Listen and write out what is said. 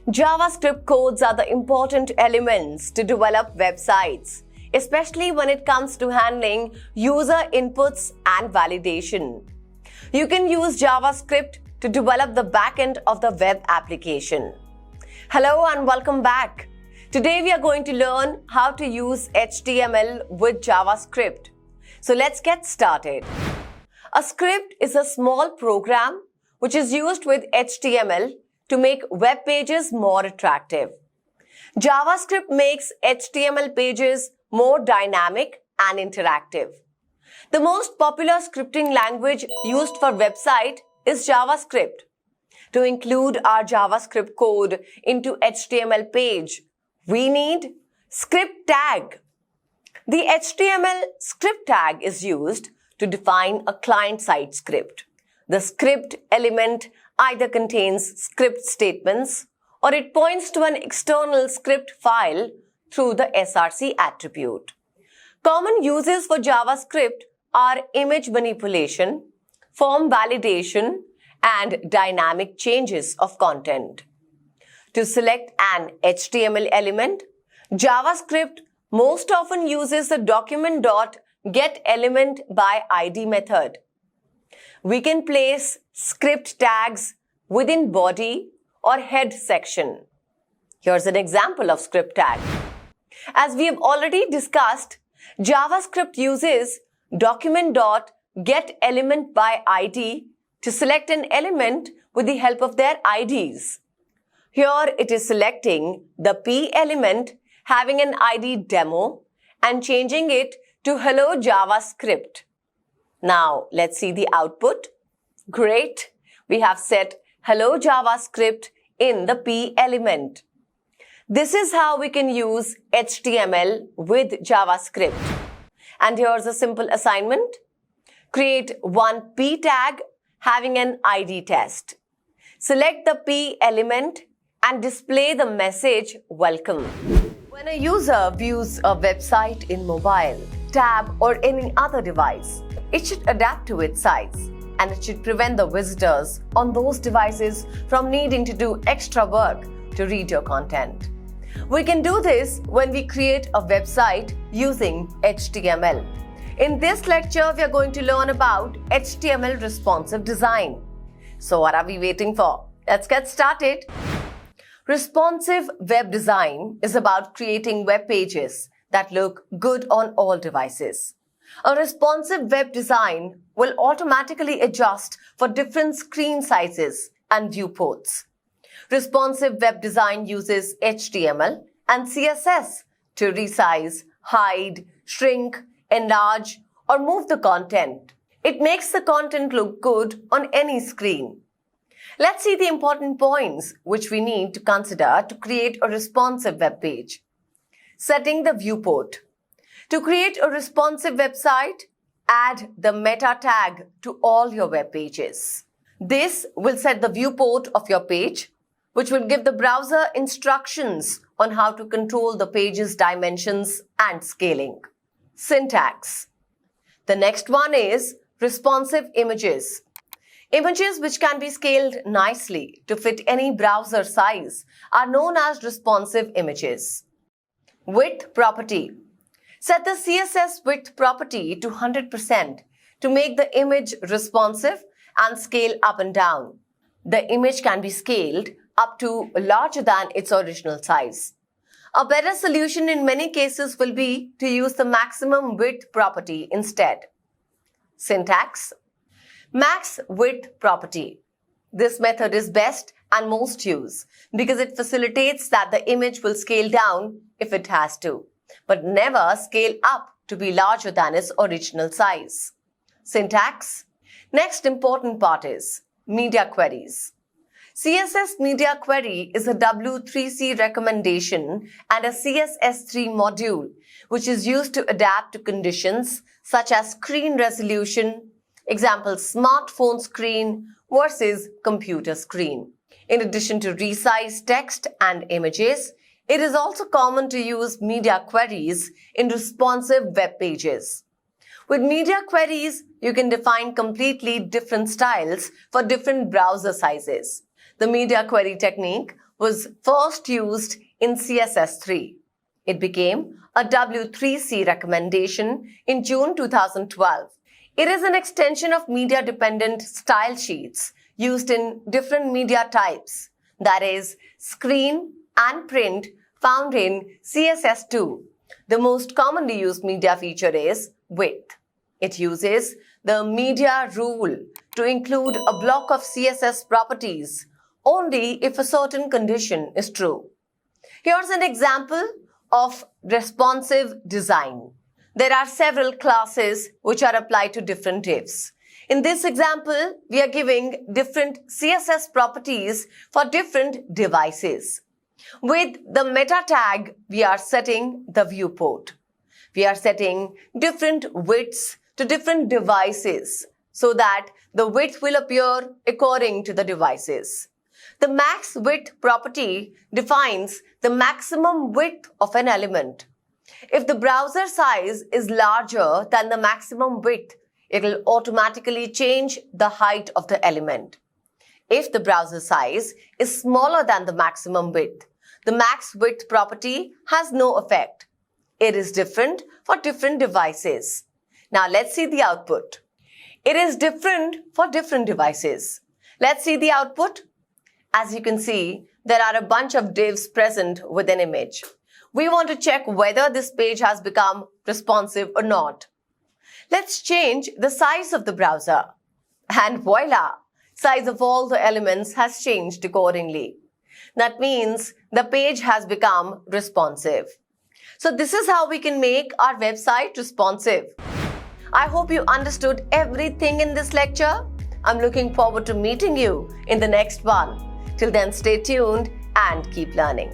JavaScript codes are the important elements to develop websites, especially when it comes to handling user inputs and validation. You can use JavaScript to develop the backend of the web application. Hello and welcome back. Today we are going to learn how to use HTML with JavaScript. So let's get started. A script is a small program which is used with HTML to make web pages more attractive. JavaScript makes HTML pages more dynamic and interactive. The most popular scripting language used for website is JavaScript. To include our JavaScript code into HTML page, we need script tag. The HTML script tag is used to define a client-side script. The script element either contains script statements or it points to an external script file through the src attribute. Common uses for JavaScript are image manipulation, form validation, and dynamic changes of content. To select an HTML element, JavaScript most often uses the document.getElementById method. We can place script tags within body or head section. Here's an example of script tag. As we have already discussed, JavaScript uses document.getElementById to select an element with the help of their IDs. Here it is selecting the P element having an ID demo and changing it to Hello JavaScript. Now, let's see the output. Great. We have set Hello JavaScript in the P element. This is how we can use HTML with JavaScript. And here's a simple assignment. Create one P tag having an ID test. Select the P element and display the message welcome. When a user views a website in mobile, tab, or any other device, it should adapt to its size and it should prevent the visitors on those devices from needing to do extra work to read your content. We can do this when we create a website using HTML. In this lecture, we are going to learn about HTML responsive design. So what are we waiting for? Let's get started. Responsive web design is about creating web pages that look good on all devices. A responsive web design will automatically adjust for different screen sizes and viewports. Responsive web design uses HTML and CSS to resize, hide, shrink, enlarge, or move the content. It makes the content look good on any screen. Let's see the important points which we need to consider to create a responsive web page. Setting the viewport. To create a responsive website, add the meta tag to all your web pages. This will set the viewport of your page, which will give the browser instructions on how to control the page's dimensions and scaling. Syntax. The next one is responsive images. Images which can be scaled nicely to fit any browser size are known as responsive images. Width property. Set the CSS width property to 100% to make the image responsive and scale up and down. The image can be scaled up to larger than its original size. A better solution in many cases will be to use the maximum width property instead. Syntax. Max width property. This method is best and most used because it facilitates that the image will scale down if it has to, but never scale up to be larger than its original size. Syntax. Next important part is media queries. CSS Media Query is a W3C recommendation and a CSS3 module which is used to adapt to conditions such as screen resolution, example smartphone screen versus computer screen. In addition to resize text and images, it is also common to use media queries in responsive web pages. With media queries, you can define completely different styles for different browser sizes. The media query technique was first used in CSS3. It became a W3C recommendation in June 2012. It is an extension of media-dependent style sheets used in different media types, that is, screen and print, found in CSS2. The most commonly used media feature is width. It uses the media rule to include a block of CSS properties only if a certain condition is true. Here's an example of responsive design. There are several classes which are applied to different divs. In this example, we are giving different CSS properties for different devices. With the meta tag, we are setting the viewport. We are setting different widths to different devices so that the width will appear according to the devices. The max width property defines the maximum width of an element. If the browser size is larger than the maximum width, it will automatically change the height of the element. If the browser size is smaller than the maximum width, the max width property has no effect. It is different for different devices. Now let's see the output. It is different for different devices. Let's see the output. As you can see, there are a bunch of divs present with an image. We want to check whether this page has become responsive or not. Let's change the size of the browser. And voila! Size of all the elements has changed accordingly. That means the page has become responsive. So this is how we can make our website responsive. I hope you understood everything in this lecture. I'm looking forward to meeting you in the next one. Till then, stay tuned and keep learning.